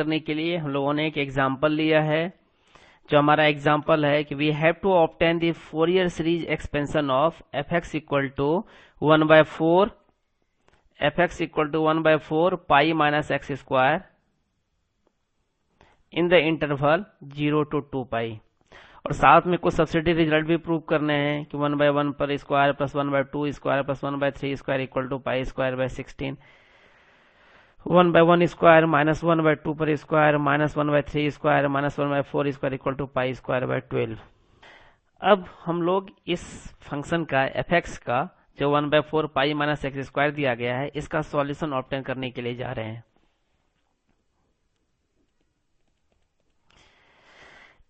करने के लिए हम लोगों ने एक एग्जाम्पल लिया है। जो हमारा एग्जाम्पल है कि we have to obtain the Fourier series expansion of f x equal to 1/4 pi minus x square in the interval 0 to 2 pi. और साथ में कुछ सब्सिडी रिजल्ट भी प्रूव करने हैं कि 1/1 पर square plus 1/2 square plus 1/3 square equal to pi square by 16, 1/1 square minus 1/2 पर square minus 1/3 square minus 1/4 square equal to pi square by 12। अब हम लोग इस फंक्शन का एफ एक्स का जो 1/4 पाई माइनस एक्स स्क्वायर दिया गया है इसका सॉल्यूशन ऑब्टेन करने के लिए जा रहे हैं।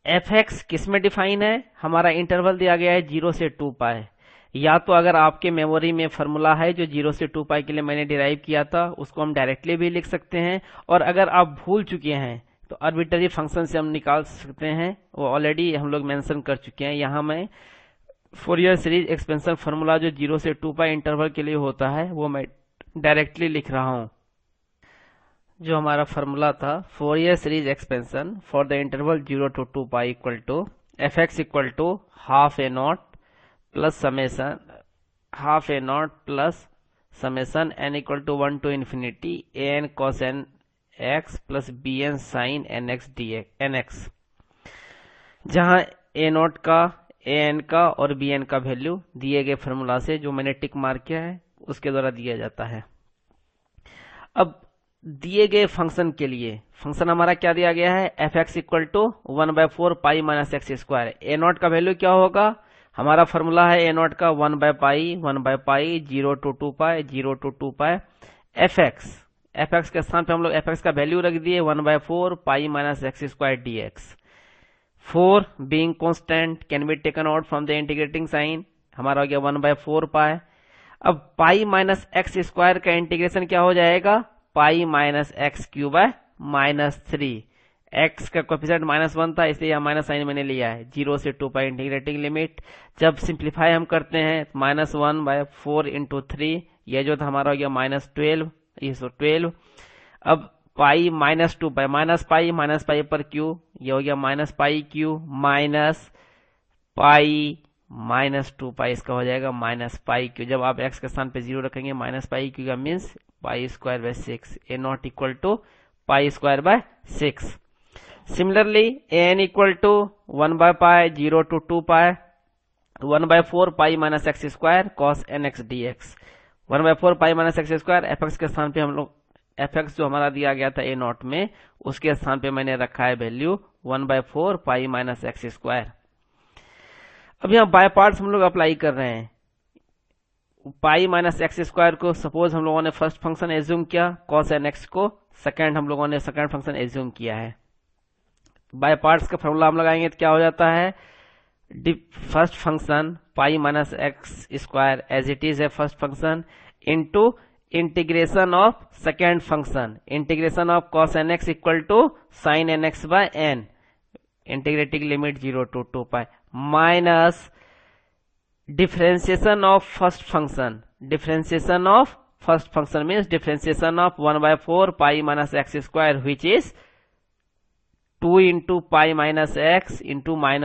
एफ एक्स किस में डिफाइन है? हमारा इंटरवल दिया गया है 0 से 2 पाई। या तो अगर आपके मेमोरी में फॉर्मूला है जो 0 से 2 पाई के लिए मैंने डिराइव किया था उसको हम डायरेक्टली भी लिख सकते हैं, और अगर आप भूल चुके हैं तो आर्बिट्ररी फंक्शन से हम निकाल सकते हैं, वो ऑलरेडी हम लोग मेंशन कर चुके हैं। यहाँ मैं फोरियर सीरीज एक्सपेंशन फॉर्मूला जो 0 से 2 पाई इंटरवल के लिए होता है वो मैं डायरेक्टली लिख रहा हूँ। जो हमारा फॉर्मूला था Fourier series expansion for the interval 0 to 2 pi equal to f x equal to half a nought plus summation n equal to 1 to infinity a n cos n x plus b n sin n x d n x, जहां a nought का, A N का और B N का value दिए गए formula से जो मैंने टिक मार्क किया है उसके द्वारा दिया जाता है। अब दिए गए फंक्शन के लिए फंक्शन हमारा क्या दिया गया है? F x equal to 1/4 pi minus x square. A nought का वैल्यू क्या होगा? हमारा फॉर्मूला है ए नॉट का 1/पाई 0 to 2 pi 0 to 2 pi f x के स्थान पे हम लोग एफ एक्स का वैल्यू रख दिए 1/4 pi minus x square d x. 4 being constant can be taken out from the integrating sign, हमारा हो गया 1/4 पाई। अब पाई माइनस एक्स स्क्वायर का इंटीग्रेशन क्या हो जाएगा? Pi minus x cube by -3। एक्स का कोएफिशिएंट -1 था इसलिए यह माइनस साइन मैंने लिया है। 0 से 2 पाई इंटीग्रेटिंग लिमिट जब सिंप्लीफाई हम करते हैं -1/4 into 3, यह जो था हमारा हो गया -12, ये 12। अब पाई -2 पाई माइनस पाई पर क्यू, यह हो गया -पाई क्यू माइनस पाई -2 पाई, इसका हो जाएगा -पाई क्यू। जब आप एक्स के स्थान पे 0 रखेंगे -पाई क्यू का means pi square by 6, a naught equal to pi square by 6। Similarly a n equal to 1/पाई 0 to 2 pi 1/4 pi minus x square cos n x d x. 1/4 pi minus x square f x के स्थान पे हम लोग F x जो हमारा दिया गया था ए नॉट में उसके स्थान पे मैंने रखा है value 1/4 pi minus x square. अब यहाँ बाय पार्ट्स हम लोग अप्लाई कर रहे हैं। पाई माइनस एक्स स्क्वायर को सपोज हम लोगों ने फर्स्ट फंक्शन एज्यूम किया, कॉस एन एक्स को सेकंड हम लोगों ने सेकंड फंक्शन एज्यूम किया है। बाय पार्ट्स का फॉर्मूला हम लगाएंगे तो क्या हो जाता है? First function pi minus x square as it is है first function into integration of second function, integration of cos n x equal to sine n x by n, integrating limit 0 to 2 pi minus differentiation of first function means differentiation of 1/4 pi minus x square which is 2 into pi minus x into -1